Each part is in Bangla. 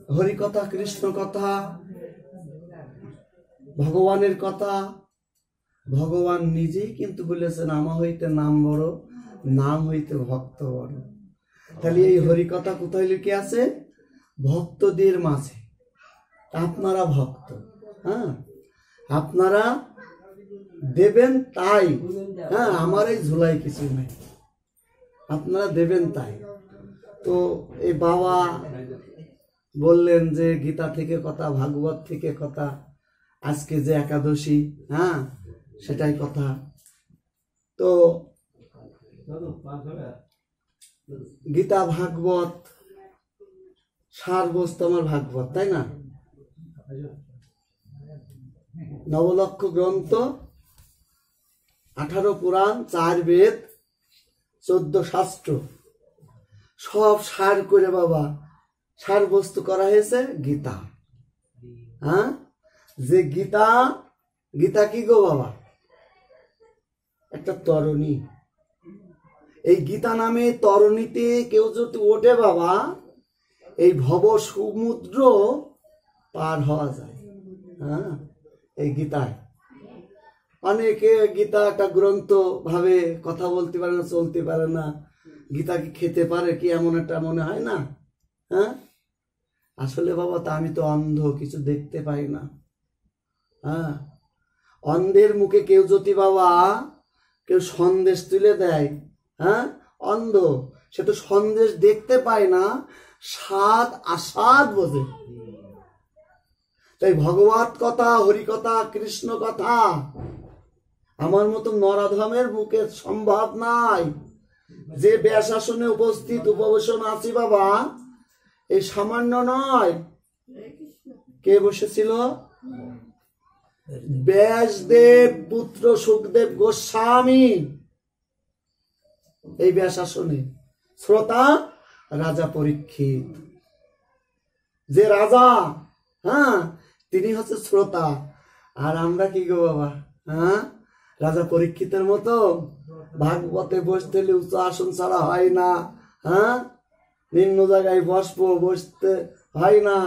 হরিকথা, কৃষ্ণ কথা, ভগবানের কথা। ভগবান নিজেই কিন্তু বলেছেন, আমা হইতে নাম বড়, নাম হইতে ভক্ত বড়। তাহলে এই হরিকথা কোথায় লিখে আছে? ভক্তদের মাঝে। আপনারা ভক্ত, হ্যাঁ, আপনারা দেবেন তাই, হ্যাঁ, আমার এই ঝুলাই কিছু নাই, আপনারা দেবেন তাই। তো এই বাবা বললেন যে গীতা থেকে কথা, ভাগবত থেকে কথা, আজকে যে একাদশী, হ্যাঁ, সেটাই কথা। তো গীতা ভাগবত সারবস্তু আমার ভাগবত, তাই না? নবলক্ষ গ্রন্থ, 18 পুরাণ, 4 বেদ, 14 শাস্ত্র, সব সার করে বাবা সারবস্তু করা হয়েছে গীতা। হ্যাঁ, যে গীতা, গীতা কি গো বাবা? একটা তরণী। এই গীতা নামে তরণীতে কেউ যদি ওঠে বাবা, এই ভব সমুদ্র পার হওয়া যায়। হ্যাঁ, এই গীতায় অনেকে গীতা একটা গ্রন্থ ভাবে, কথা বলতে পারে না, চলতে পারে না, গীতা কি খেতে পারে কি, এমন একটা মনে হয় না? হ্যাঁ, আসলে বাবা তা আমি তো অন্ধ, কিছু দেখতে পাই না। হ্যাঁ, অন্ধের মুখে কেউ যদি বাবা কেউ সন্দেশ তুলে দেয়, হ্যাঁ, অন্ধ, সে তো সন্দেশ দেখতে পায় না, স্বাদ আস্বাদ বোঝে। তাই ভগবত কথা, হরিকথা, কৃষ্ণ কথা আমার মতো নরাধমের মুখে সম্ভব নাই। যে ব্যাসাসনে উপস্থিত উপবেশন আছি বাবা, এই সামান্য নয়। কে বসেছিল? ব্যাসদেব পুত্র সুখদেব গোস্বামী এই ব্যাসাসনে। শ্রোতা রাজা পরীক্ষিত, যে রাজা, হ্যাঁ, তিনি হচ্ছে শ্রোতা। আর আমরা কি গো বাবা, হ্যাঁ, রাজা পরীক্ষিতের মতো ভাগবতে বসতে হলে উচ্চ আসন ছাড়া হয় না, হ্যাঁ, নিম্ন জায়গায় বসতে হয় না।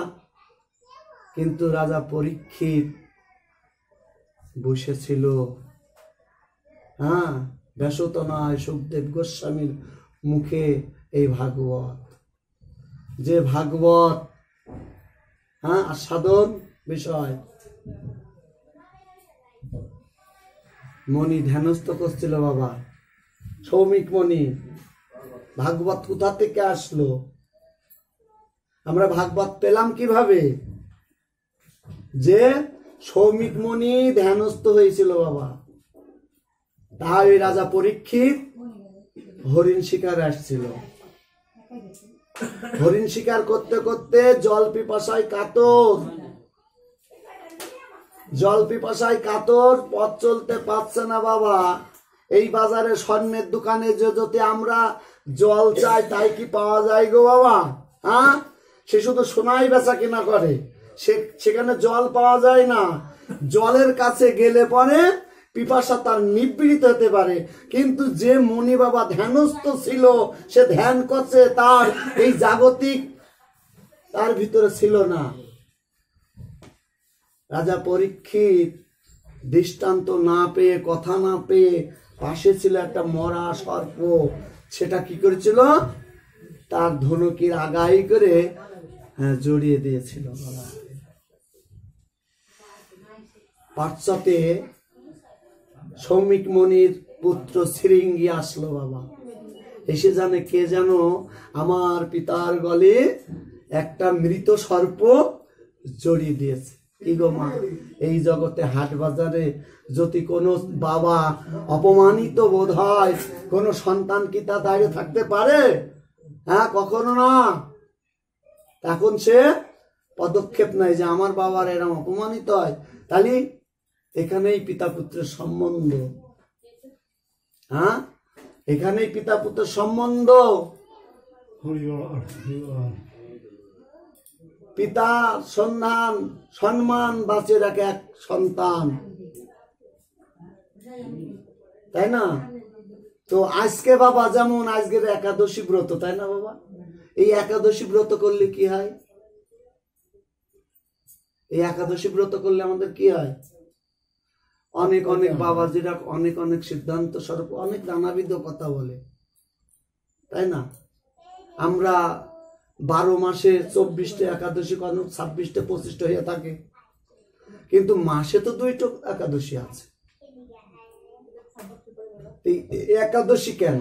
কিন্তু রাজা পরীক্ষিত বসেছিল, হ্যাঁ, ব্যাসত নয়, সুখদেব গোস্বামীর মুখে এই ভাগবত। যে ভাগবত, হ্যাঁ, আস্বাদন বিষয়। মণি ধ্যানস্থ করছিল বাবা, সৌমিক মণি। ভাগবত কোথা থেকে আসলো? আমরা ভাগবত পেলাম কিভাবে? যে সৌমিক মণি ধ্যানস্থ হয়েছিল বাবা। তাই রাজা পরীক্ষিত হরিণ শিকার আসছিল। হরিণ শিকার করতে করতে জল পিপাসায় কাতর, জল পিপাসায় কাতর, পথ চলতে পারছে না বাবা। এই বাজারে স্বর্ণের দোকানে যে যদি আমরা জল চাই, তাই কি পাওয়া যায় গো বাবা? হ্যাঁ, সে শুধু সোনাই বেচা কিনা করে, সেখানে জল পাওয়া যায় না। জলের কাছে গেলে পরে পিপাসা তার নিবৃত হতে পারে, কিন্তু যে মুনি বাবা ধ্যানস্থ ছিল, সে ধ্যান করছে, তার এই জাগতিক তার ভিতরে ছিল না। রাজা পরীক্ষিত দৃষ্টান্ত না পেয়ে, কথা না পেয়ে, পাশে ছিল একটা মরা সর্প, সেটা কি করেছিল? তার ধনুকির আগাই করে জড়িয়ে দিয়েছিল। পাশ্চাতে সৌমিক মণির পুত্র শৃঙ্গী আসলো বাবা, এসে জানে কে যেন আমার পিতার গলে একটা মৃত সর্প জড়িয়ে দিয়েছে। কি গো মা, এই জগতে হাট বাজারে যদি কোনো বাবা অপমানিত বোধ হয়, কোনো সন্তান কি তা দাঁড়িয়ে থাকতে পারে? হ্যাঁ, কখনো না। এখন সে পদক্ষেপ নাই যে আমার বাবার এরকম অপমানিত হয়। তাহলে এখানেই পিতা পুত্রের সম্বন্ধ। হ্যাঁ, এখানেই পিতা পুত্রের সম্বন্ধ। পিতা সন্ধান সম্মান বাঁচিয়ে রাখে এক সন্তান, তাই না? তো আজকে বাবা যেমন আজকের একাদশী ব্রত, তাই না বাবা? এই একাদশী ব্রত করলে কি হয়? এই একাদশী ব্রত করলে আমাদের কি হয়? অনেক অনেক বাবাজিরা অনেক অনেক সিদ্ধান্ত স্বরূপ অনেক নানাবিধ কথা বলে, তাই না? আমরা 12 মাসে 24টা একাদশী, 26টা 25টা হয়ে থাকে, কিন্তু মাসে তো 2টো একাদশী আছে। এই একাদশী কেন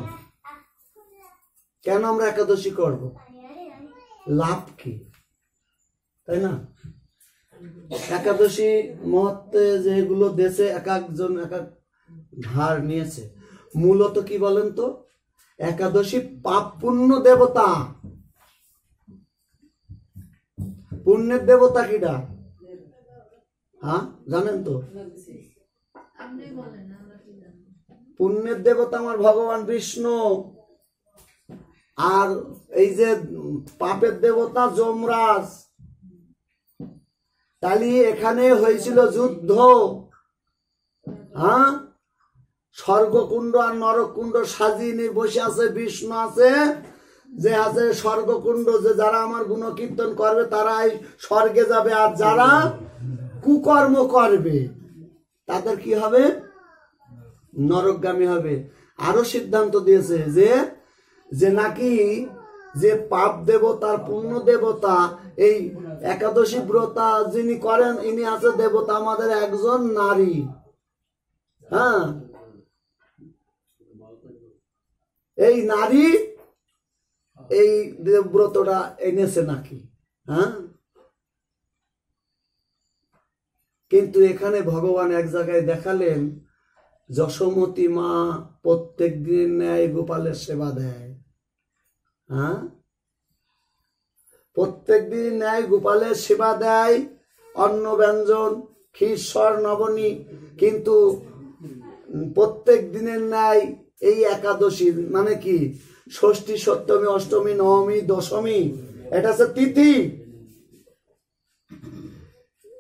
কেন আমরা একাদশী করব? লাভ কি, তাই না? একাদশী মহত্বে যেগুলো দেশে এক একজন এক এক ধার নিয়েছে, মূলত কি বলেন তো? একাদশী পাপ পুণ্য দেবতা। পুণ্যের দেবতা কিটা? হ্যাঁ, জানেন তো? পুণ্যের দেবতা আমার ভগবান বিষ্ণু, আর এই যে পাপের দেবতা যমরাজ। তাহলে এখানে হয়েছিল যুদ্ধ। হ্যাঁ, স্বর্গকুণ্ড আর নরককুণ্ড সাজিয়ে নিয়ে বসে আছে বিষ্ণু, আছে যে আছে স্বর্গকুণ্ড, যে যারা আমার গুণকীর্তন করবে তারাই স্বর্গে যাবে, আর যারা কুকর্ম করবে তাদের কি হবে? নরকগামী হবে। আরো সিদ্ধান্ত দিয়েছে যে যে নাকি যে পাপ দেবতার পুণ্য দেবতা, এই একাদশী ব্রতা যিনি করেন ইনি আছে দেবতা আমাদের একজন নারী। হ্যাঁ, এই নারী এই ব্রতটা এনেছে নাকি। হ্যাঁ, কিন্তু এখানে ভগবান এক জায়গায় দেখালেন, যশোমতী মা প্রত্যেক দিন ন্যায় গোপালের সেবা দেয়। হ্যাঁ, প্রত্যেক দিন ন্যায় গোপালের সেবা দেয়, অন্ন ব্যঞ্জন ক্ষীর নবনী, কিন্তু প্রত্যেক দিনের ন্যায় এই একাদশী মানে কি ষষ্ঠী, সপ্তমী, অষ্টমী, নবমী, দশমী, এটা হচ্ছে তিথি।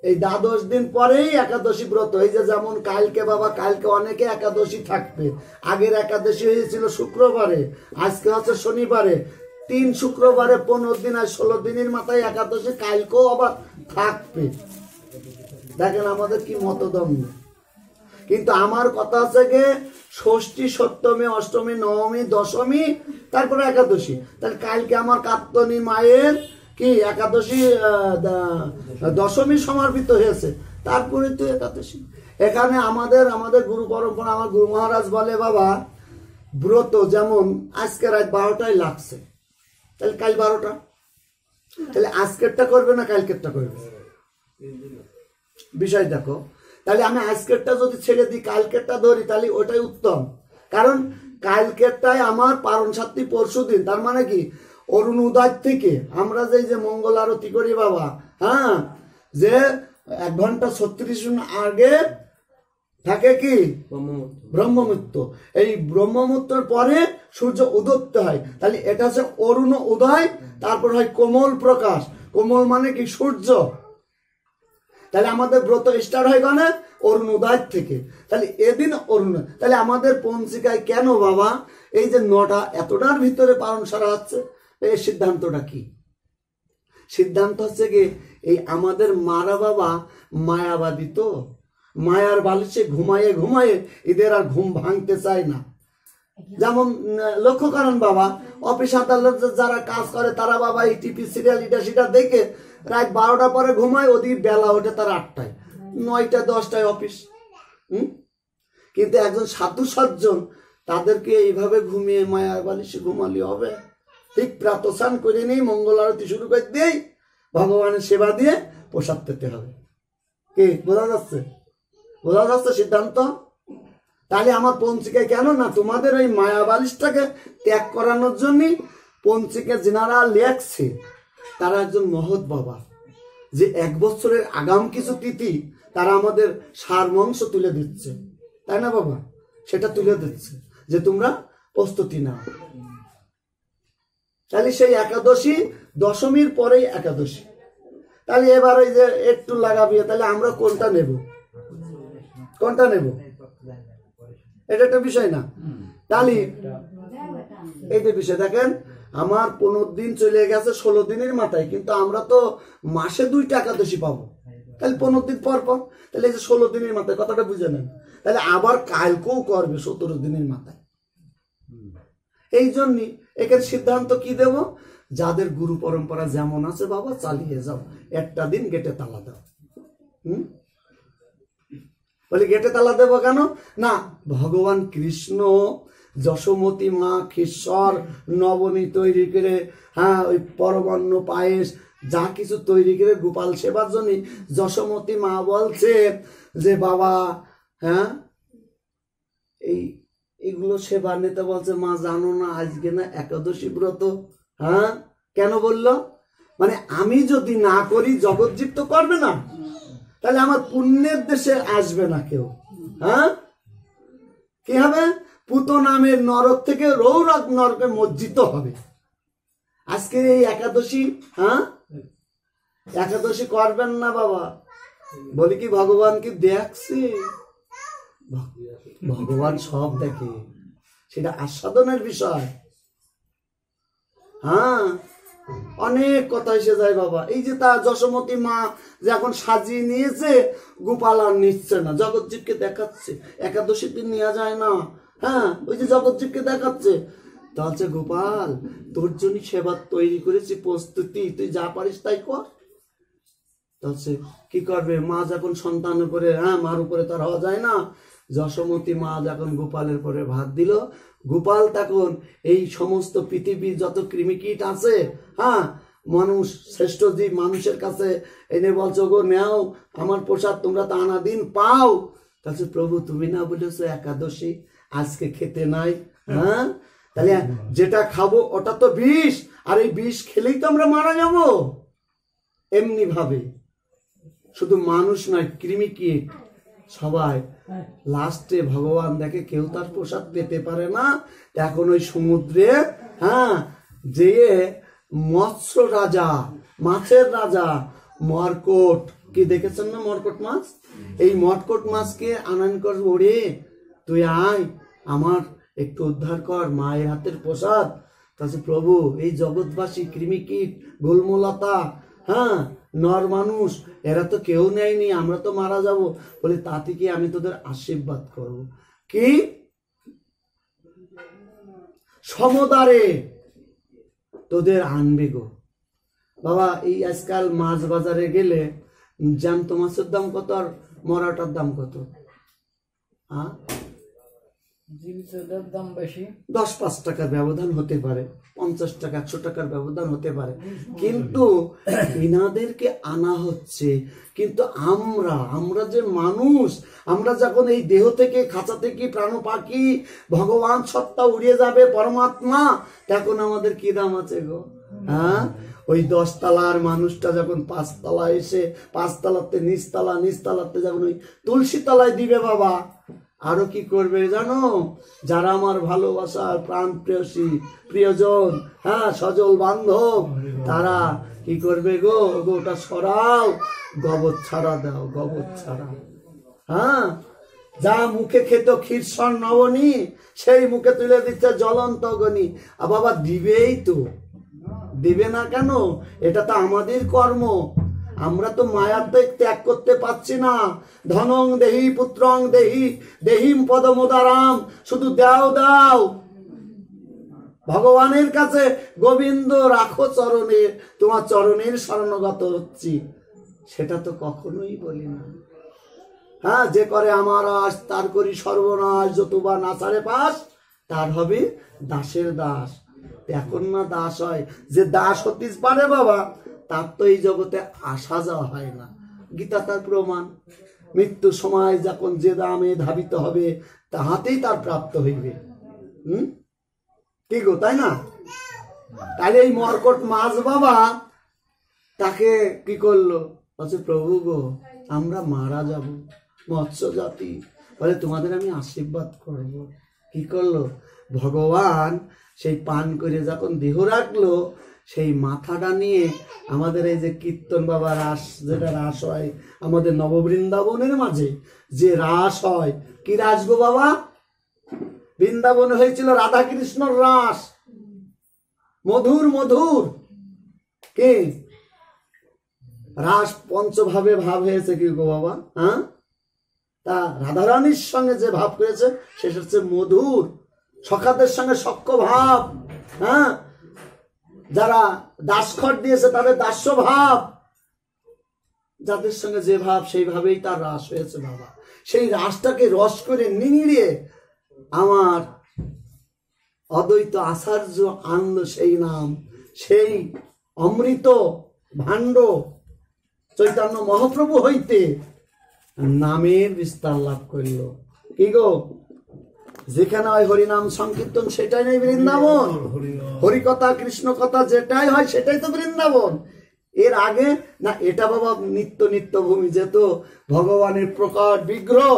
এই 12 দিন পরেই একাদশী ব্রত। এই যে যেমন কালকে বাবা, কালকে অনেকে একাদশী থাকবে। আগের একাদশী হয়েছিল শুক্রবারে, আজকে হচ্ছে শনিবারে। 3 শুক্রবারে 15 দিন আর 16 দিনের মাথায় একাদশী, কালকেও আবার থাকবে। দেখেন আমাদের কি মতদ্বন্দ্ব। কিন্তু আমার কথা হচ্ছে যে ষষ্ঠী, সপ্তমী, অষ্টমী, নবমী, দশমী, তারপরে একাদশী। তাহলে কালকে আমার কাত্তনী মায়ের কি একাদশী, দশমী সমর্পিত হয়েছে, তারপরে তো একাদশী। এখানে আমাদের গুরু পরম্পরা, আমার গুরু মহারাজ বলে বাবা, ব্রত যেমন আজকে রাত 12টায় লাগছে, তাহলে কাল 12টা, তাহলে আজকেরটা করবে না কালকেরটা করবে? বিষয় দেখো। তাহলে আমি আজকেরটা যদি ছেড়ে দিই, কালকেরটা ধরি, তাহলে ওটাই উত্তম। কারণ কালকেরটাই আমার পারণ সাত্রী পরশু দিন। তার মানে কি অরুণ উদয় থেকে আমরা যে মঙ্গল আরতি করি বাবা, হ্যাঁ, যে 1 ঘন্টা 36 মিনিট আগে থাকে কি ব্রহ্মমুহূর্ত। এই ব্রহ্মমুহূর্তের পরে সূর্য উদয় হয়, তাহলে এটা হচ্ছে অরুণ উদয়। তারপর হয় কোমল প্রকাশ। কোমল মানে কি সূর্য। তাহলে আমাদের ব্রত স্টার্ট হয় কেন? অরুণ উদয় থেকে। তাহলে এদিন অরুণ, তাহলে আমাদের পঞ্জিকায় কেন বাবা এই যে 9টা এতটার ভিতরে পালন সারা হচ্ছে? এই সিদ্ধান্তটা কি? সিদ্ধান্ত হচ্ছে কি, এই আমাদের মারা বাবা মায়াবাদী, তো মায়ার বালিশে ঘুমায়ে ঘুমায়ে এদের আর ঘুম ভাঙতে চায় না। যেমন লক্ষ্য করেন বাবা, অফিস আদালতে যারা কাজ করে তারা বাবা এই টিভি সিরিয়াল এটা সেটা দেখে রাত 12টা পরে ঘুমায়, ওদিকে বেলা ওঠে তার 8টায়, 9টা 10টায় অফিস। কিন্তু একজন সাধু সজ্জন তাদেরকে এইভাবে ঘুমিয়ে মায়ার বালিশে ঘুমালে হবে? ঠিক প্রাতঃস্নান করে নিয়ে মঙ্গল আরতি শুরু করে দিয়েই ভগবানের সেবা দিয়ে প্রসাদ পেতে হবে। কি বোঝা যাচ্ছে? বোঝা যাচ্ছে সিদ্ধান্ত? তাহলে আমার পঞ্চিকায় কেন না তোমাদের ওই মায়া বালিশটাকে ত্যাগ করানোর জন্য পঞ্চিকা যিনারা লেখছে তারা একজন মহৎ বাবা, যে 1 বছরের আগাম কিছু তিথি তারা আমাদের সারমংশ তুলে দিচ্ছে, তাই না বাবা? সেটা তুলে দিচ্ছে যে তোমরা প্রস্তুতি নাও। তাহলে সেই একাদশী দশমীর পরেই একাদশী। তাহলে এবার ওই যে একটু লাগাবি, তাহলে আমরা কোনটা নেব? কোনটা নেব? এটা একটা বিষয় না? তাহলে এইটা বিষয়। দেখেন আমার 15 দিন চলে গেছে 16 দিনের মাথায়, কিন্তু আমরা তো মাসে 2টা একাদশী পাবো। তাহলে 15 দিন পর পর, তাহলে এই যে 16 দিনের মাথায়, কথাটা বুঝে নেন, তাহলে আবার কালকেও করবে 17 দিনের মাথায়। এই জন্যই এখানে সিদ্ধান্ত কি দেব, যাদের গুরু পরম্পরা যেমন আছে বাবা চালিয়ে যাও, একটা দিন গেটে তালা দাও। বলে গেটে তালা দেবো কেন না, ভগবান কৃষ্ণ যশোমতী মা ক্ষীশ্বর নবনী তৈরি করে, হ্যাঁ ওই পরমান্ন পায়েস যা কিছু তৈরি করে গোপাল সেবার জন্য যশোমতী মা বলছে যে বাবা, হ্যাঁ এইগুলো সেবা নিতে বলছে। মা জানো না আজকে না একাদশী ব্রত? হ্যাঁ কেন বললো, মানে আমি যদি না করি জগৎজীব তো করবে না, তাহলে আমার পুণ্যের দেশে আসবে না কেউ। হ্যাঁ কি হবে, পুত নামের নরক থেকে রৌরক নরকে মজ্জিত হবে। আজকে এই একাদশী, হ্যাঁ একাদশী করবেন না বাবা। বলি কি ভগবান কি দেখছে? ভগবান সব দেখে, সেটা আস্বাদনের বিষয়। হ্যাঁ অনেক কথা এসে যায় বাবা। এই যে তা যশোমতী মা যে এখন সাজিয়ে নিয়েছে, গোপাল আর নিচ্ছে না, জগৎজীবকে দেখাচ্ছে। একাদশী দিন নেওয়া যায় না, হ্যাঁ ওই যে জগৎজীবকে দেখাচ্ছে। তাহলে গোপাল তোর জন্য সেবা তৈরি করেছি, প্রস্তুতি, তুই যা পারিস তাই কর। তাহলে কি করবে, মা যখন সন্তান উপরে, হ্যাঁ মার উপরে তার হওয়া যায় না, যশোমতী মা যখন গোপালের পরে ভাত দিল, গোপাল তখন এই সমস্ত পৃথিবীর যত কৃমিকীট আছে, হ্যাঁ মানুষ শ্রেষ্ঠ জীব, মানুষের কাছে এনে বলছো গো নেও আমার প্রসাদ, তোমরা তা আনা দিন পাও। তাহলে প্রভু তুমি না বলেছো একাদশী আজকে খেতে নাই, হ্যাঁ তাহলে যেটা খাবো ওটা তো বিষ, আর এই বিষ খেলেই তো আমরা মারা যাবো। এমনি ভাবে শুধু মানুষ নয়, কৃমিকীট সবাই লাস্টে ভগবান দেখে কেউ তার প্রসাদ পেতে পারে না। এখন ওই সমুদ্রে, হ্যাঁ যে মৎস্য রাজা, মাছের রাজা মরকট, কি দেখেছেন না মরকট মাছ? এই মরকট মাছকে আনয়ন কর, ওরে তুই আয় আমার একটু উদ্ধার কর, মায়ের হাতের প্রসাদ। তাহলে প্রভু এই জগৎবাসী কৃমিকীট গোলমলতা, হ্যাঁ নর মানুষ, এরা তো কেউ নেয়নি, আমরা তো মারা যাব। বলে তাতে কি আমি তোদের আশীর্বাদ করব, কি সমদারে তোদের আনবে গো বাবা। এই আজকাল মাছ বাজারে গেলে জ্যান্ত মাছের দাম কত আর মরাটার দাম কত? হ্যাঁ 10-5 টাকার ব্যবধান হতে পারে, 50 টাকা 100 টাকার ব্যবধান হতে পারে, কিন্তু ইনাদেরকে আনা হচ্ছে। কিন্তু আমরা যে মানুষ, আমরা যখন এই দেহ থেকে, খাঁচা থেকে প্রাণ পাখি, ভগবান সত্তা উড়িয়ে যাবে পরমাত্মা, তখন আমাদের কি দাম আছে গো? হ্যাঁ ওই 10 তলার মানুষটা যখন 5 তলা এসে, 5 তলাতে নিচতলা, নিচতলাতে যখন ওই তুলসী তলায় দিবে বাবা, আরো কি করবে জানো? যারা আমার ভালোবাসার প্রাণ প্রেয়সী, প্রিয়জন, হ্যাঁ সজল বান্ধব, তারা কি করবে গো? ওটা সরাও, গোবর ছাড়া দাও, গোবর ছাড়া। হ্যাঁ যা মুখে খেত ক্ষীরসর নবনী, সেই মুখে তুলে দিচ্ছে জ্বলন্ত অগ্নি। আর বাবা দিবেই তো, দিবে না কেন? এটা তো আমাদের কর্ম। আমরা তো মায়ার ত্যাগ করতে পারছি না। ধনং দেহি পুত্রং দেহি দেহিম পদমোদারাম, শুধু দাও দাও। ভগবানের কাছে গোবিন্দ রাখো চরণে, তোমার চরণের শরণগত হচ্ছি, সেটা তো কখনোই বলি না। হ্যাঁ যে করে আমার আশ তার করি সর্বনাশ, যতুবা নাচারে পাশ তার হবে দাসের দাস। এখন না দাস হয়, যে দাস হতে পারে বাবা তার তো এই জগতে আসা যাওয়া হয় না। গীতা তার প্রমাণ। মৃত্যু সময় যখন যে দামে ধাবিত হবে, তাহাতেই তার প্রাপ্ত হইবে। কি গো, তাই না? তাহলে এই মরকট মাছ বাবা তাকে কি করলো? বলছে প্রভু গো আমরা মারা যাব, মৎস্য জাতি, বলে তোমাদের আমি আশীর্বাদ করব। কি করলো? ভগবান সেই পান করে যখন দেহ রাখলো, সেই মাথাটা নিয়ে আমাদের এই যে কীর্তন বাবা রাস, যেটা রাস হয় আমাদের নববৃন্দাবনের মাঝে, যে রাস হয়, কি রাস গো বাবা? বৃন্দাবনে হয়েছিল রাধা কৃষ্ণর রাস, মধুর মধুর। কি রাস পঞ্চভাবে ভাব হয়েছে কি গো বাবা? হ্যাঁ, তা রাধারানীর সঙ্গে যে ভাব করেছে সেটা হচ্ছে মধুর, সখাদের সঙ্গে সখ্য ভাব। হ্যাঁ, যারা দাসখট দিয়েছে তাদের দাস্য ভাব, যাদের সঙ্গে যে ভাব সেইভাবেই তার রাস হয়েছে বাবা। সেই রাসটাকে রস করে নিংড়িয়ে আমার অদ্বৈত আচার্য আনলো সেই নাম, সেই অমৃত ভাণ্ড চৈতন্য মহাপ্রভু হইতে নামের বিস্তার লাভ করিল। কি গো, যেখানে হয় হরিনাম সংকীর্তন সেটাই নেই বৃন্দাবন, হরিকথা কৃষ্ণ কথা যেটাই হয় সেটাই তো বৃন্দাবন। এর আগে না, এটা বাবা নিত্য নিত্য ভূমি, যেত ভগবানের প্রকট বিগ্রহ,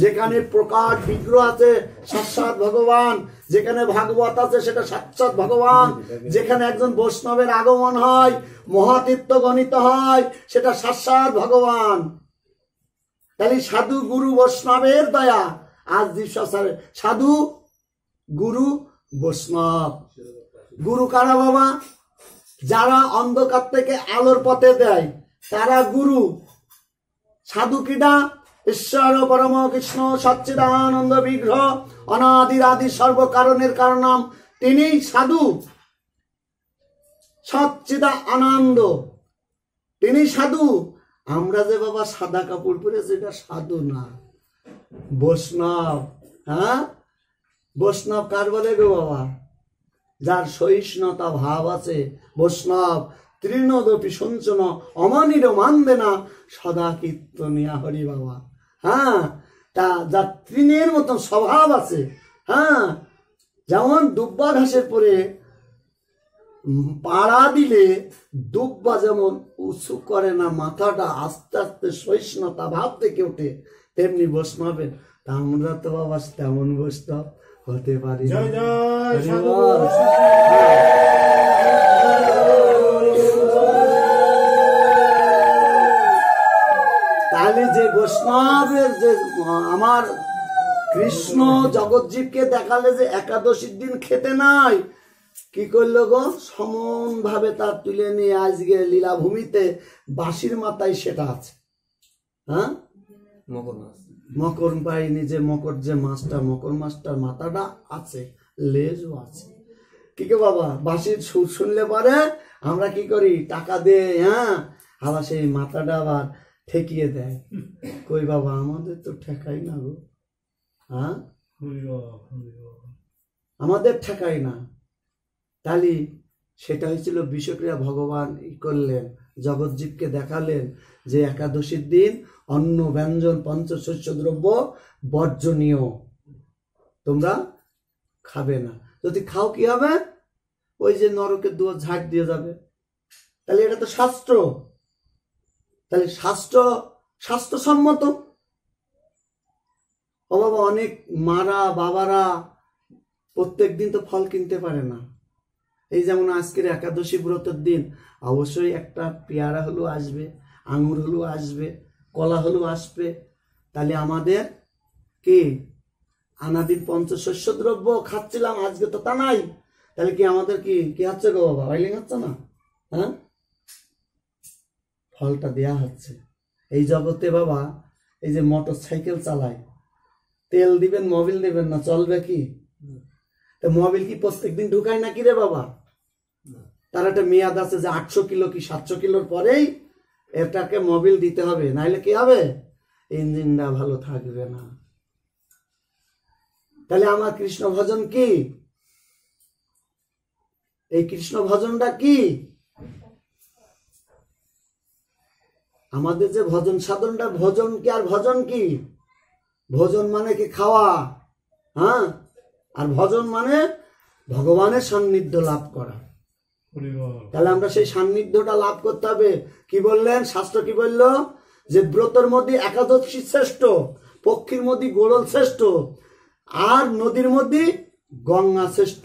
যেখানে প্রকট বিগ্রহ আছে সাক্ষাৎ ভগবান, যেখানে ভাগবত আছে সেটা সাক্ষাৎ ভগবান, যেখানে একজন বৈষ্ণবের আগমন হয়, মহাতীর্থ গণিত হয়, সেটা সাক্ষাৎ ভগবান। তাহলে সাধু গুরু বৈষ্ণবের দয়া আজ দিবসারে, সাধু গুরু বৈষ্ণব। গুরু কারা বাবা? যারা অন্ধকার থেকে আলোর পথে দেয় তারা গুরু। সাধু কিনা? ঈশ্বর পরম কৃষ্ণ সচ্চিদানন্দ বিগ্রহ অনাদির আদি সর্বকারণের কারণম, তিনি সাধু। সচ্চিদা আনন্দ, তিনি সাধু। আমরা যে বাবা সাদা কাপড় পরেছি এটা সাধু না, বৈষ্ণব। হ্যাঁ, বৈষ্ণব কার বলে গো বাবা? যার সহিষ্ণুতা ভাব আছে, বৈষ্ণব। তৃণদপি সঞ্চন অমানির মানবে না সদা কীর্তনিয়া হরি বাবা। হ্যাঁ, তা যার তৃণের মতন স্বভাব আছে। হ্যাঁ, যেমন দুব্বা ঘাসের পরে পাড়া দিলে দুব্বা যেমন উঁচু করে না মাথাটা, আস্তে আস্তে সহিষ্ণুতা ভাব থেকে ওঠে, তেমনি বৈষ্ণবের। তা আমরা তো বাবা তেমন বৈষ্ণব হতে পারি। তাহলে যে বৈষ্ণবের যে আমার কৃষ্ণ জগৎজীবকে দেখালে যে একাদশীর দিন খেতে নাই, কি করলো গো? সমন ভাবে তার তুলে নিয়ে আজকে লীলাভূমিতে বাঁশির মাথায় সেটা আছে। হ্যাঁ, মকর পাইনি, যে মকর যে মাছটা, মকর মাছটার মাথাটা আছে, লেজও আছে। কি কে বাবা, বাঁশির সুর শুনলে পরে আমরা কি করি? টাকা দে। হ্যাঁ, আবার সেই মাথাটা আবার ঠেকিয়ে দেয়। কই বাবা, আমাদের তো ঠেকাই না গো। হ্যাঁ, আমাদের ঠেকাই না। তাহলে সেটা হয়েছিল বিষক্রিয়া। ভগবান করলেন, জগৎজীবকে দেখালেন যে একাদশীর দিন অন্ন ব্যঞ্জন পঞ্চশস্য দ্রব্য বর্জনীয়, তোমরা খাবে না। যদি খাও কি হবে? ওই যে নরকের দুয়ার ঝাঁট দিয়ে যাবে। তাহলে এটা তো শাস্ত্র। তাহলে স্বাস্থ্যসম্মত। ও বাবা, অনেক মারা বাবারা প্রত্যেক দিন তো ফল কিনতে পারে না। এই যেমন আজকের একাদশী ব্রতের দিন অবশ্যই একটা পেয়ারা হলেও আসবে, আঙুর হলেও আসবে, কলা হলেও আসবে। তাহলে আমাদের কি আনাদিন পঞ্চশস্য দ্রব্য খাচ্ছিলাম, আজকে তো তা নাই। তাহলে কি আমাদের কি হচ্ছে গো বাবা? অয়েলিং হচ্ছে না? হ্যাঁ, ফলটা দেয়া হচ্ছে। এই জগতে বাবা, এই যে মোটর সাইকেল চালায়, তেল দিবেন মোবিল দিবেন না, চলবে কি? মোবিল কি প্রত্যেকদিন ঢুকায় নাকি রে বাবা? তার একটা মেয়াদ আছে যে 800 কিলো কি 700 কিলোর পরেই এটাকে মোবিল দিতে হবে, নাইলে কি হবে? ইঞ্জিনটা ভালো থাকবে না। তাহলে আমার কৃষ্ণ ভজন কি? এই কৃষ্ণ ভজনটা কি? আমাদের যে ভজন সাধনটা, ভজন কি আর ভজন কি? ভোজন মানে কি খাওয়া। হ্যাঁ, আর ভজন মানে ভগবানের সান্নিধ্য লাভ করা। তাহলে আমরা সেই সান্নিধ্যটা লাভ করতে হবে। কি বললেন শাস্ত্র? কি বলল? যে ব্রতের মধ্যে একাদশী শ্রেষ্ঠ, পক্ষীর মধ্যে গোড়ল শ্রেষ্ঠ, আর নদীর মধ্যে গঙ্গা শ্রেষ্ঠ।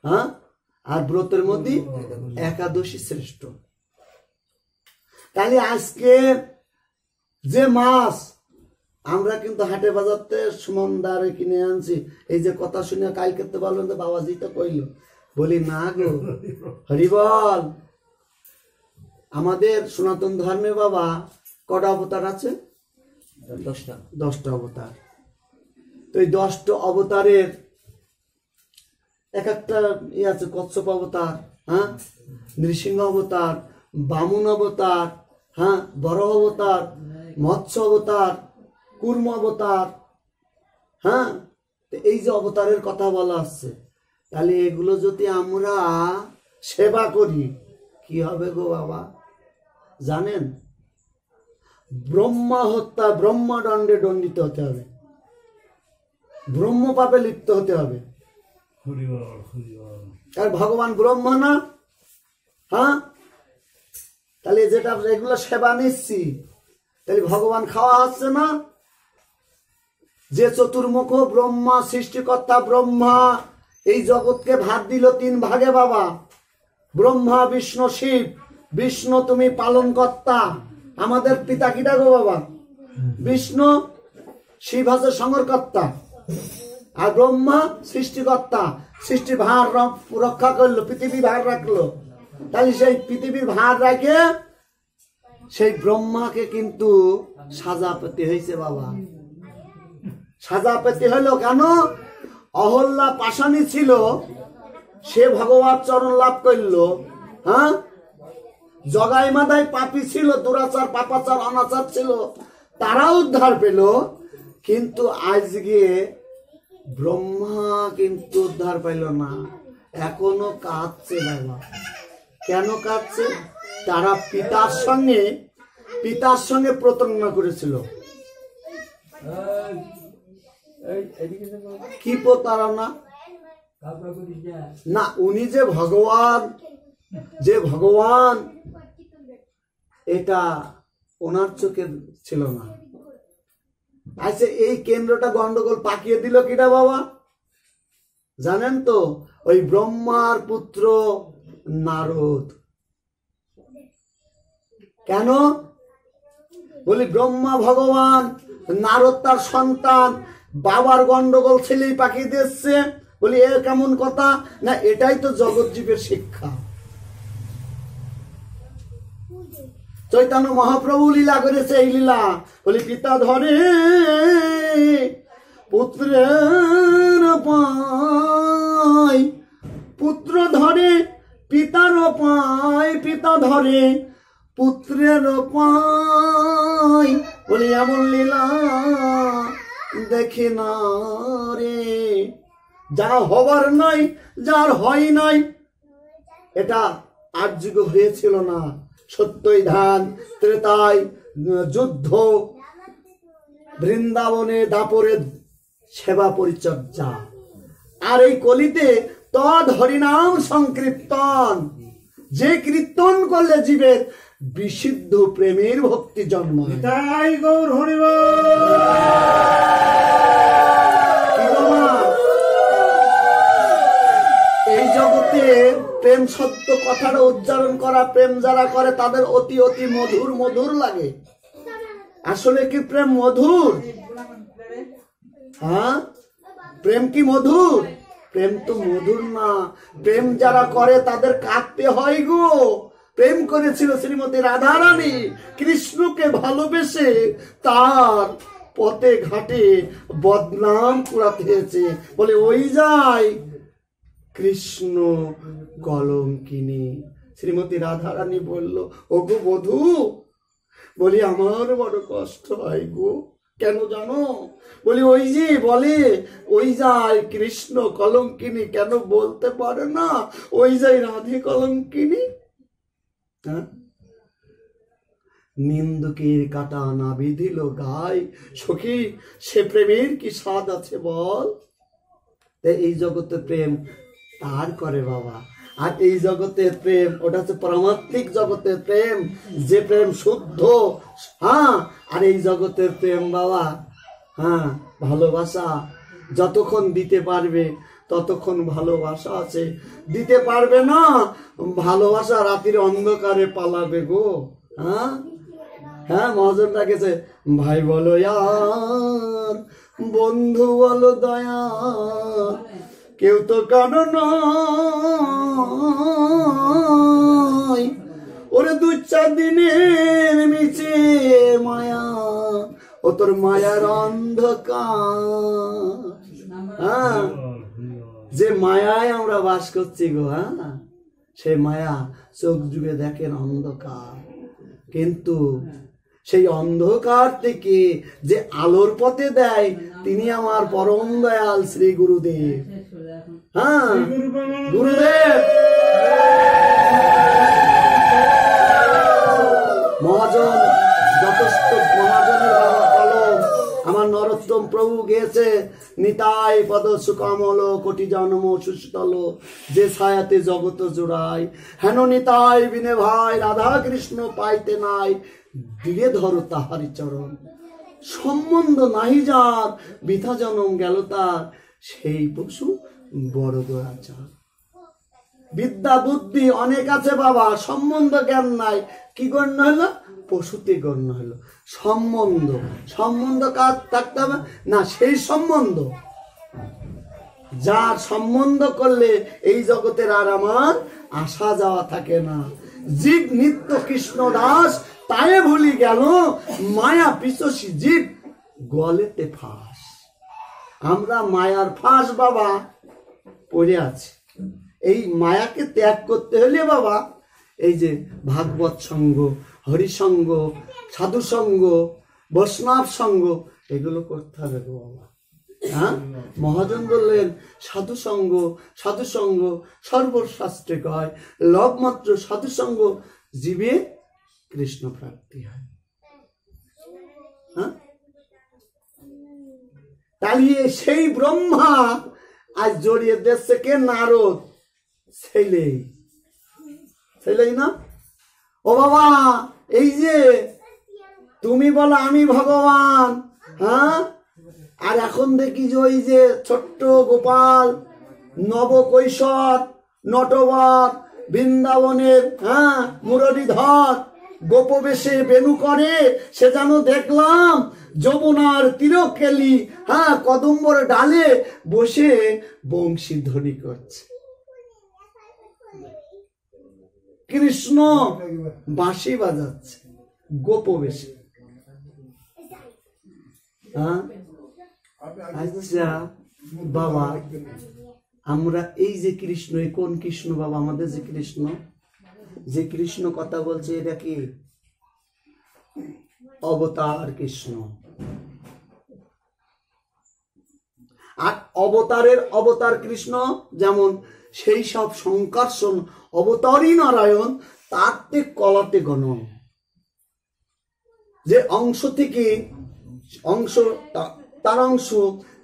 হ্যাঁ, আর ব্রতের মধ্যে একাদশী শ্রেষ্ঠ। তাহলে আজকে যে মাছ আমরা কিন্তু হাটে বাজারতে সুমনদারে কিনে আনছি, এই যে কথা শুনে কাল করতে পারবেন তো বাবাজি তো কইল, বলি না গো হরিবল, আমাদের সনাতন ধর্মে বাবা কটা অবতার আছে? 10টা। 10টা অবতার। তো এই 10টা অবতারের এক একটা আছে, কচ্ছপ অবতার, হ্যাঁ, নৃসিংহ অবতার, বামন অবতার, হ্যাঁ, বরাহ অবতার, মৎস্য অবতার, কুর্ম অবতার, হ্যাঁ। এই যে অবতারের কথা বলা হচ্ছে, তাহলে এগুলো যদি আমরা সেবা করি কি হবে গো বাবা জানেন? ব্রহ্মা হত্যা, ব্রহ্মদণ্ডে দণ্ডিত হতে হবে, ব্রহ্ম পাপে লিপ্ত হতে হবে। আর ভগবান ব্রহ্মা না? হ্যাঁ, তাহলে যেটা এগুলো সেবা নিচ্ছি, তাহলে ভগবান খাওয়া হচ্ছে না? যে চতুর্মুখ ব্রহ্মা, সৃষ্টিকর্তা ব্রহ্মা এই জগৎকে ভাগ দিল 3 ভাগে বাবা। ব্রহ্মা, বিষ্ণু, শিব। বিষ্ণু তুমি পালন কর্তা, আমাদের পিতা কিটা গো বাবা? বিষ্ণু। শিব হচ্ছে সংহারকর্তা, আর ব্রহ্মা সৃষ্টিকর্তা, সৃষ্টি ভার রক্ষা করলো, পৃথিবী ভার রাখলো। তাহলে সেই পৃথিবীর ভার রাখে সেই ব্রহ্মাকে কিন্তু সাজা পেতে হয়েছে বাবা। সাজা পেতে হলো কেন? অহল্যা পাশানি ছিল, সে ভগবান চরণ লাভ করলো, হ্যাঁ। জগাই মাদাই পাপী ছিল, দুরাচার, পাপাচার, অনাচার ছিল, তারা উদ্ধার পেল। কিন্তু আজকে ব্রহ্মা কিন্তু উদ্ধার পাইল না, এখনো কাঁদছে বাবা। কেন কাঁদছে? তারা পিতার সঙ্গে প্রতারণা করেছিল। কি প্রতারণা? না, উনি যে ভগবান এটা ওনার চোখে ছিল না। আচ্ছা, এই কেন্দ্রটা গন্ডগোল পাকিয়ে দিল কিটা বাবা জানেন তো? ওই ব্রহ্মার পুত্র নারদ। কেন বলি? ব্রহ্মা ভগবান, নারদ তার সন্তান, বাবার গন্ডগোল ছেলেই পাকিয়ে দিচ্ছে। বলি এ কেমন কথা? না, এটাই তো জগৎজীবের শিক্ষা। চৈতন্য মহাপ্রভু লীলা করেছে এই লীলা। বলি পিতা ধরে পুত্রের পায়, পুত্র ধরে পিতার পায়, পিতা ধরে পুত্রের পায়। বলি এমন লীলা দেখে না রে, যা হবার নাই, যার হয় নাই। এটা আর যুগে হয়েছিল না। সত্যই ধান, ত্রেতায় যুদ্ধ, বৃন্দাবনে দাপরে সেবা পরিচর্যা, আর এই কলিতে তদ হরিনাম সংকীর্তন। যে কীর্তন করলে জীবের বিশুদ্ধ প্রেমের ভক্তি জন্মায়। তাই গৌর হরিবল। এই জগতে প্রেম শব্দ কথাটা উচ্চারণ করা, প্রেম যারা করে তাদের অতি অতি মধুর মধুর লাগে। আসলে কি প্রেম মধুর? হ্যাঁ, প্রেম কি মধুর? প্রেম তো মধুর না। প্রেম যারা করে তাদের কাঁদতে হয় গো। প্রেম করেছিল শ্রীমতী রাধারানী, কৃষ্ণকে ভালোবেসে তার পথে ঘাটে বদনাম কুড়াতে হয়েছে। বলে ওই যাই কৃষ্ণ কলঙ্কিনী। শ্রীমতী রাধারানী বলল, ওগো বধূ, বলি আমার বড় কষ্ট হয় গো। কেন জানো? বলি ওই যে বলে ওই যাই কৃষ্ণ কলঙ্কিনী, কেন বলতে পারে না ওই যাই রাধে কলঙ্কিনী? হ্যাঁ, নিন্দুকের কাটা না বিধিল গায়, সখী সে প্রেমের কি স্বাদ আছে বল? এই জগতে প্রেম তার করে বাবা। আর এই জগতের প্রেম ওটা হচ্ছে পারমাত্মিক জগতের প্রেম, যে প্রেম শুদ্ধ। হ্যাঁ, আর এই জগতের প্রেম বাবা, হ্যাঁ, ভালোবাসা যতক্ষণ দিতে পারবে ততক্ষণ ভালোবাসা আছে, দিতে পারবে না ভালোবাসা রাতের অন্ধকারে পালাবে গো। হ্যাঁ হ্যাঁ, মহাজন ডাকেছে, ভাই বলো আর বন্ধু বলো দয়া, কেউ তো কারো নয়। ওরে 2-4 দিনের মিছে মায়া, ও তোর মায়ার অন্ধকার। হ্যাঁ, যে মায়ায় আমরা বাস করছি গো, হ্যাঁ, সে মায়া চোখ ডুবে দেখেন অন্ধকার, কিন্তু সেই অন্ধকার থেকে যে আলোর পথে দেয় তিনি আমার পরম দয়াল শ্রী গুরুদেব। হ্যাঁ, গুরুদেব মহাজন, যথেষ্ট মহাজনের বাবা কলম আমার নরোত্তম প্রভু গেছে, নিতাই পদ সুকমল কোটি জন্ম সুশীতল, যে ছায়াতে জগত জোড়ায়, হেন নিতাই বিনে ভাই রাধা কৃষ্ণ পাইতে নাই, দিলে ধরো তাহারি চরণ। সম্বন্ধ নাহি যার, বৃথা জনম গেল তার, সেই পশু বড় দয়াচার। বিদ্যা বুদ্ধি অনেক আছে বাবা, সম্বন্ধ জ্ঞান নাই, কি গণ্য হলো? পশুতে গণ্য হলো। সম্বন্ধ, সম্বন্ধ কার থাকতে হবে না? সেই সম্বন্ধ যার সম্বন্ধ করলে এই জগতের আর আমার আসা যাওয়া থাকে না। জীব নিত্য কৃষ্ণ দাস, তাই ভুলি গেল, মায়া পিছসী জীব গলেতে ফাঁস। আমরা মায়ার ফাঁস বাবা পড়ে আছি। এই মায়াকে ত্যাগ করতে হলে বাবা এই যে ভাগবত সঙ্গ, হরিসঙ্গ, সাধু সঙ্গ, বৈষ্ণব সঙ্গ, এগুলো করতে হবে গো বাবা। হ্যাঁ, মহাজন বললেন সাধু সঙ্গ, সাধু সঙ্গ সর্বশাস্ত্রে কয়, লবমাত্র সাধু সঙ্গ জীবে কৃষ্ণ প্রাপ্তি হয়। হ্যাঁ, তাহলে সেই ব্রহ্মা আজ জড়িয়ে দিচ্ছে কে? নারদ। ছেলেই ছেলেই না? ও বাবা, এই যে তুমি বলো আমি ভগবান, হ্যাঁ, আর এখন দেখি যে ওই যে ছোট্ট গোপাল নবকৈশোর নটবর বৃন্দাবনের, হ্যাঁ, মুরলীধর গোপবেশে বেনু করে, সে যেন দেখলাম যমুনার তীরকেলি, হ্যাঁ, কদম্বর ডালে বসে বংশী ধ্বনি করছে। কৃষ্ণ বাঁশি বাজাচ্ছে গোপবেশে। হ্যাঁ, আচ্ছা বাবা, আমরা এই যে কৃষ্ণ, এই কোন কৃষ্ণ বাবা? আমাদের যে কৃষ্ণ, যে কৃষ্ণ কথা বলছে, এটা কি অবতার কৃষ্ণ। আর অবতারের অবতার কৃষ্ণ, যেমন সেই সব সংকর্ষণ অবতারই নারায়ণ, তার তে কলাতে গণ, যে অংশ থেকে অংশ, তার অংশ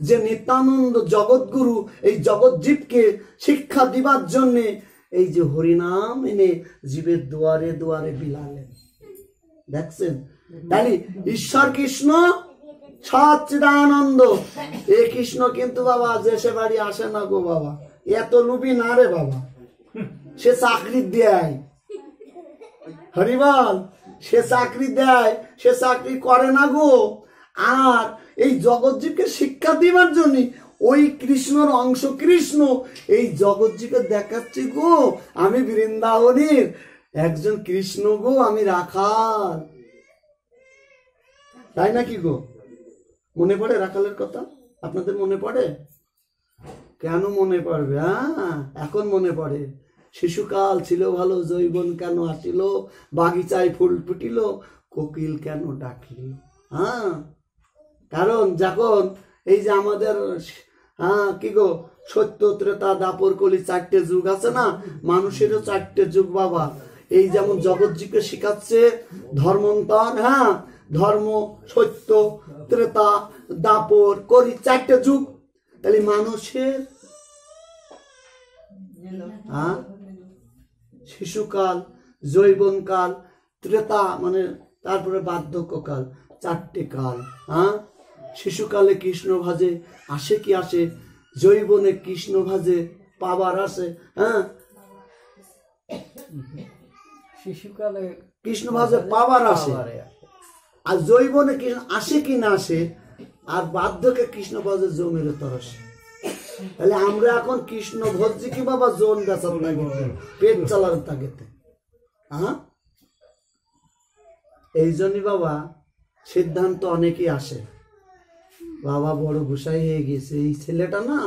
যে নিত্যানন্দ জগৎগুরু এই জগৎ জীবকে শিক্ষা দিবার জন্যে এই যে হরিনাম এনে জীবের দুয়ারে দুয়ারে বিলালেন। দেখছেন? তাহলে ঈশ্বর কৃষ্ণ সচ্চিদানন্দ, এই কৃষ্ণ কিন্তু বাবা দেশে বাড়ি আসে না গো বাবা, এত লুবি না রে বাবা। সে চাকরি দেয়, হরিবল, সে চাকরি দেয়, সে চাকরি করে না গো। আর এই জগৎজীবকে শিক্ষা দিবার জন্য ওই কৃষ্ণর অংশ কৃষ্ণ এই জগৎজীবকে দেখাচ্ছে গো, আমি বৃন্দাবনের একজন কৃষ্ণ গো, আমি রাখাল। তাই নাকি গো? মনে পড়ে রাখালের কথা? আপনাদের মনে পড়ে? কেন মনে পড়বে? হ্যাঁ, এখন মনে পড়ে। শিশুকাল ছিল ভালো, জৈবন কেন আসিল, বাগিচায় ফুল ফুটিল, কোকিল কেন ডাকিল। হ্যাঁ, কারণ যখন এই যে আমাদের, হ্যাঁ, কি গো, সত্য, ত্রেতা, দাপর, কলি, 4টে যুগ আছে না, মানুষেরও 4টে যুগ বাবা। এই যেমন জগৎজীবকে শিখাচ্ছে ধর্মান্তর, হ্যাঁ, ধর্ম, সত্য, ত্রেতা, দাপর, কলি, 4টে যুগ। তাহলে মানুষের, হ্যাঁ, শিশুকাল, জৈবনকাল, ত্রেতা মানে তারপরে বার্ধক্যকাল, 4টে কাল। হ্যাঁ, শিশুকালে কৃষ্ণ ভাজে আসে কি আসে, জৈবনে কৃষ্ণ ভাজে পাবার আসে, হ্যাঁ, শিশুকালে কৃষ্ণ ভাজে পাবার আসে, আর জৈবনে কৃষ্ণ আসে কি না আসে, আর বার্ধক্যে কৃষ্ণ ভাজে জমের তরসে। তাহলে আমরা এখন কৃষ্ণ ভোজি কি বাবা, জোন বেচার তাগিতে, পেট চালার তাগিতে। হ্যাঁ, এই জন্যই বাবা সিদ্ধান্ত অনেকেই আসে, বাবা বড় গোসাই হয়ে গেছে, এই ছেলেটা না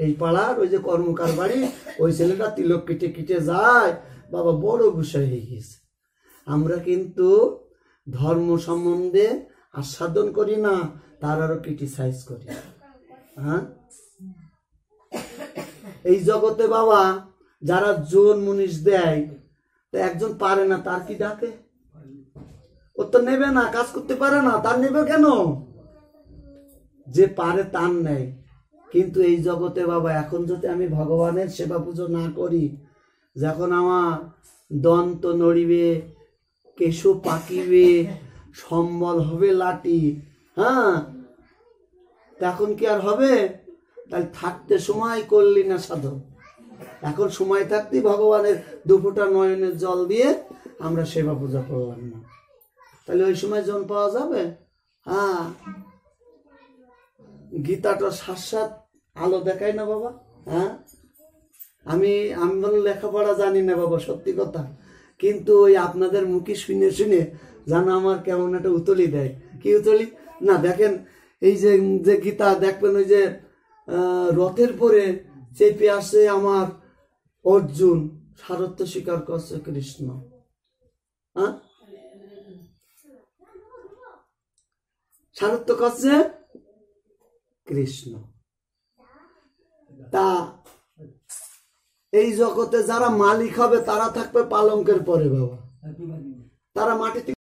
এই পাড়ার ওই যে কর্মকার বাড়ি ওই ছেলেটা তিলক কেটে কেটে যায়, বাবা বড় গোসাই হয়ে গেছে। আমরা কিন্তু ধর্ম সম্বন্ধে আস্বাদন করি না, তার আরো ক্রিটিসাইজ করি। হ্যাঁ, এই জগতে বাবা যারা জোন মুনিশ দেয়, তো একজন পারে না তার কি ডাকে? ও তো নেবে না, কাজ করতে পারে না, তার নেবে কেন? যে পারে তার নেই। কিন্তু এই জগতে বাবা এখন যদি আমি ভগবানের সেবা পুজো না করি, যখন আমার দন্ত নড়িবে, কেশু পাকিবে, সম্বল হবে লাঠি, হ্যাঁ, তখন কি আর হবে? তাই থাকতে সময় করলি না সাধন, এখন সময় থাকতে ভগবানের দুফোঁটা নয়নের জল দিয়ে আমরা সেবা পূজা করলাম না, তাহলে ওই সময় জন পাওয়া যাবে? হ্যাঁ, গীতাটা সাক্ষাৎ আলো দেখায় না বাবা। হ্যাঁ, আমি বলে লেখাপড়া জানি না বাবা, সত্যি কথা, কিন্তু ওই আপনাদের মুখে শুনে শুনে জানো আমার কেমন একটা উতলি দেয়। কি উতলি না দেখেন, এই যে যে গীতা দেখবেন, ওই যে রথের পরে চেপে আসে আমার অর্জুন, সারথ্য স্বীকার করছে কৃষ্ণ। হ্যাঁ, সারথ্য করছে কৃষ্ণ। তা এই জগতে যারা মালিক হবে তারা থাকবে পালঙ্কের পরে বাবা, তারা মাটিতে